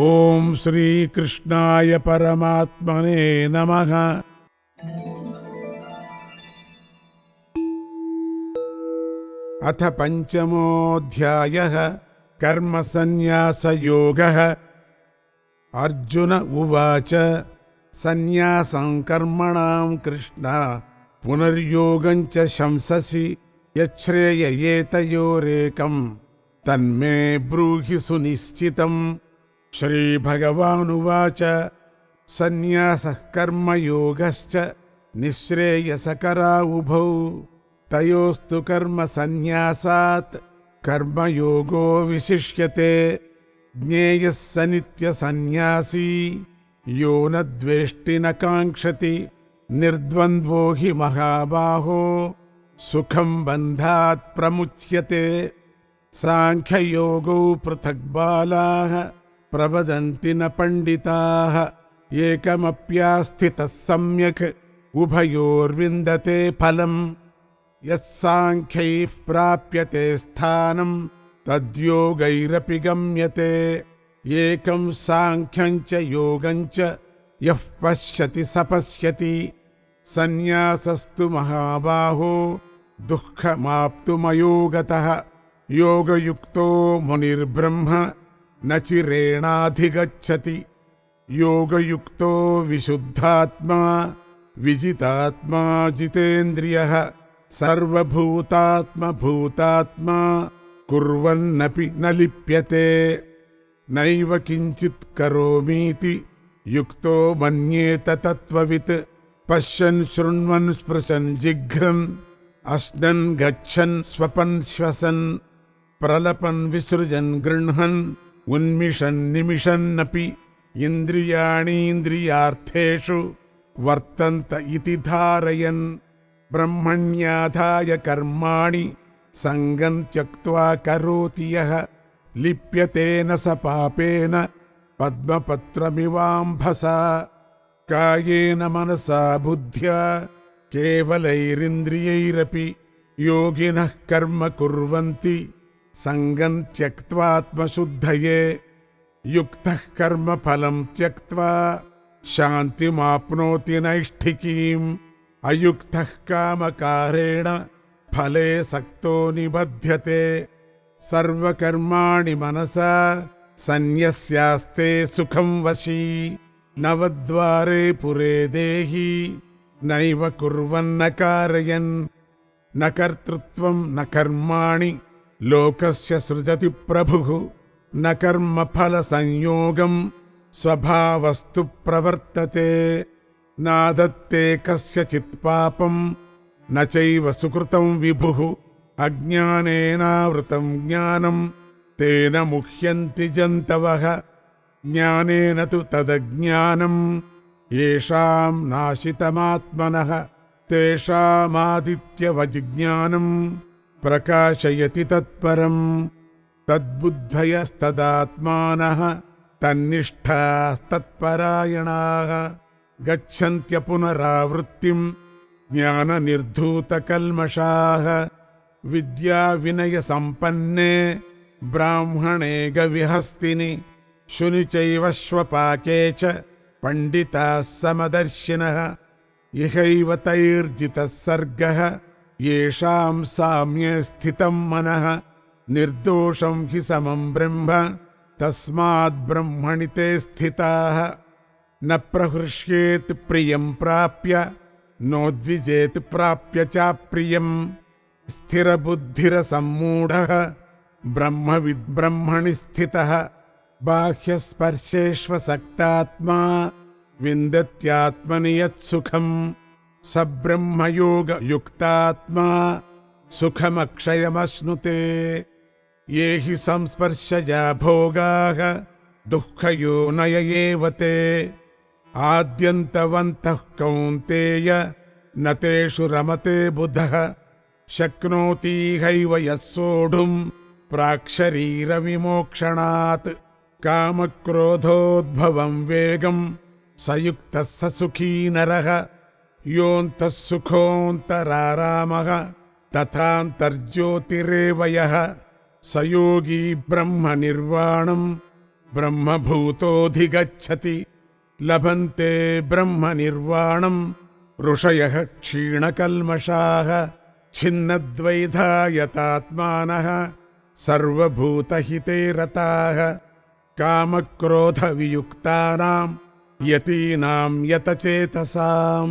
ఓం శ్రీకృష్ణాయ పరమాత్మనే నమః. అథ పంచమోऽధ్యాయః కర్మసన్యాసయోగః. అర్జున ఉవాచ సన్యాసం కర్మణాం కృష్ణ పునర్యోగం చ శంససి యచ్ఛ్రేయయేతయోరేకం తన్మే బ్రూహి సునిశ్చితం. శ్రీభగవానువాచ సన్యాసః కర్మయోగశ్చ నిశ్రేయసకరా ఉభౌ తయోస్తు కర్మ సన్యాసాత్ కర్మయోగో విశిష్యతే. జ్ఞేయః స నిత్య సన్యాసీ యో న ద్వేష్టి న కాంక్షతి నిర్ద్వంద్వో హి మహాబాహో సుఖం బంధాత్ ప్రముచ్యతే. సాంఖ్యయోగో పృథక్ బాలాః ప్రవదంతి న పండితాః ఏకమప్యాస్థితః సమ్యక్ ఉభయోర్విందతే ఫలం. యస్సాంఖ్యైః ప్రాప్యతే స్థానం తద్యోగైరపి గమ్యతే. ఏకం సాంఖ్యం చ యోగం చ యః పశ్యతి స పశ్యతి. సన్యాసస్తు మహాబాహో దుఃఖమాప్తుమయో గతః యోగయుక్తో మునిర్బ్రహ్మ న చిరేణాధిగచ్చతి. యోగయుక్తో విశుద్ధాత్మా విజితాత్మా జితేంద్రియః సర్వభూతాత్మభూతాత్మా కుర్వన్నపి న లిప్యతే. నైవ కించిత్ కరోమీతి యుక్తో మన్యేత తత్వవిత్. పశ్యన్ శృణ్వన్ స్పృశన్ జిఘ్రన్ అశ్నన్ గచ్చన్ స్వపన్ శ్వసన్ ప్రలపన్ విసృజన్ గృహన్ ఉన్మిషన్ నిమిషన్నపి ఇంద్రియాణీంద్రియార్థేషు వర్తంత ఇతి ధారయన్. బ్రహ్మణ్యాధాయ కర్మాణి సంగం త్యక్త్వా కరోతి యః లిప్యతేన స పాపేన పద్మపత్రమివాంభసా. కాయేన మనసా బుద్ధ్యా కేవలైరింద్రియైరపి యోగినః కర్మ కుర్వంతి సంగం త్యక్త్వాత్మశుద్ధయే. యుక్తః కర్మఫలం త్యక్త్వా శాంతిమాప్నోతి నైష్ఠికీం. అయుక్తః కామకారేణ ఫలే సక్తో నిబధ్యతే. సర్వకర్మాణి మనసా సన్యస్యాస్తే సుఖం వశీ. నవద్వారే పురే దేహి నైవ కుర్వన్న కారయన్. న కర్తృత్వం న కర్మాణి లోకస్య సృజతి ప్రభుః. న కర్మఫల సంయోగం స్వభావస్తు ప్రవర్తతే. నాదత్తే కస్యచిత్ పాపం న చైవ సుకృతం విభుః. అజ్ఞానేనావృతం జ్ఞానం తేన ముహ్యంతి జంతవః. జ్ఞానేన తు తదజ్ఞానం యేషాం నాశితమాత్మనః తేషామాదిత్యవజ్ఞానం ప్రకాశయతి తత్పరం. తద్బుద్ధయస్తదాత్మానః తన్నిష్ఠాస్తత్పరాయణాః గచ్చంత్యపునరావృత్తిం జ్ఞాననిర్ధూతకల్మషాః. విద్యా వినయ సంపన్నే బ్రాహ్మణే గవిహస్తిని శుని చైవ శ్వపాకే చ పండితాః సమదర్శినః. ఇహైవ తైర్జితః సర్గః యేషాం సామ్యే స్థితం మనః. నిర్దోషం హి సమం బ్రహ్మ తస్మాద్ బ్రహ్మణి తే స్థితాః. న ప్రహృష్యేత్ ప్రియం ప్రాప్య నోద్విజేత్ ప్రాప్య చాప్రియం. స్థిరబుద్ధిరసమ్మూఢః బ్రహ్మవిద్ బ్రహ్మణి స్థితః. బాహ్యస్పర్శేష్వసక్తాత్మా విందత్యాత్మని యత్సుఖం. సబ్రహ్మయోగయుక్తాత్మా సుఖమక్షయమశ్నుతే. ఏ హి సంస్పర్శజా భోగాః దుఃఖయోనయ ఏవ తే. ఆద్యంతవంతః కౌంతేయ న తేషు రమతే బుధః. శక్నోతీహైవ యః సోఢుం ప్రాక్శరీర విమోక్షణాత్. కామక్రోధోద్భవం వేగం సయుక్తః స సుఖీ నరః. యోऽन्तः సుఖోऽन्तరారామः తథాంతర్జ్యోతిరేవ యః. సయోగీ బ్రహ్మ నిర్వాణం బ్రహ్మభూతోధిగచ్చతి లభంతే బ్రహ్మనిర్వాణం ఋషయః క్షీణకల్మషాః ఛిన్నద్వైధాయతాత్మానః సర్వభూతహితే రతాః కామక్రోధవియుక్తానాం యతీనాం యతచేతసాం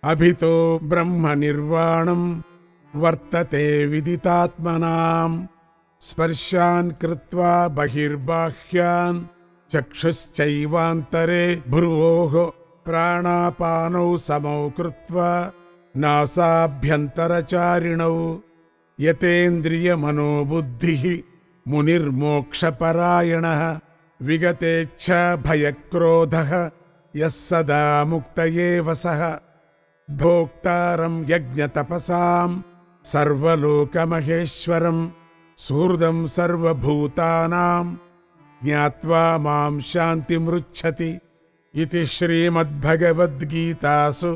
అభితో బ్రహ్మనిర్వాణం వర్తతే విదితాత్మనాం స్పర్శాన్ కృత్వా బహిర్బాహ్యాన్ చక్షుశ్చైవాంతరే భ్రువోః ప్రాణాపానౌ సమౌ కృత్వా నాసాభ్యంతరచారిణౌ యతేంద్రియమనోబుద్ధిః మునిర్మోక్షపరాయణః విగతేచ్ఛా భయక్రోధః యః సదా ముక్త ఏవ సః భోక్తారం యజ్ఞతపసాం సర్వలోకమహేశ్వరం సుహృదం సర్వభూతానాం జ్ఞాత్వా మాం శాంతిమృచ్చతి ఇతి శ్రీమద్భగవద్గీతాసు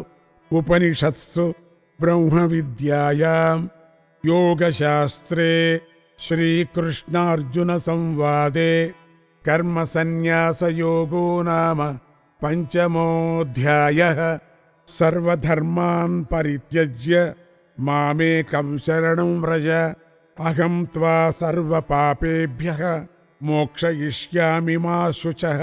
ఉపనిషత్సు బ్రహ్మవిద్యాయాం యోగశాస్త్రే శ్రీకృష్ణార్జున సంవాదే కర్మసన్యాసయోగో నామ పంచమోऽధ్యాయః సర్వధర్మాన్ పరిత్యజ్య మామేకం శరణం వ్రజ అహం త్వా సర్వపాపేభ్యః మోక్షయిష్యామి మా శుచః.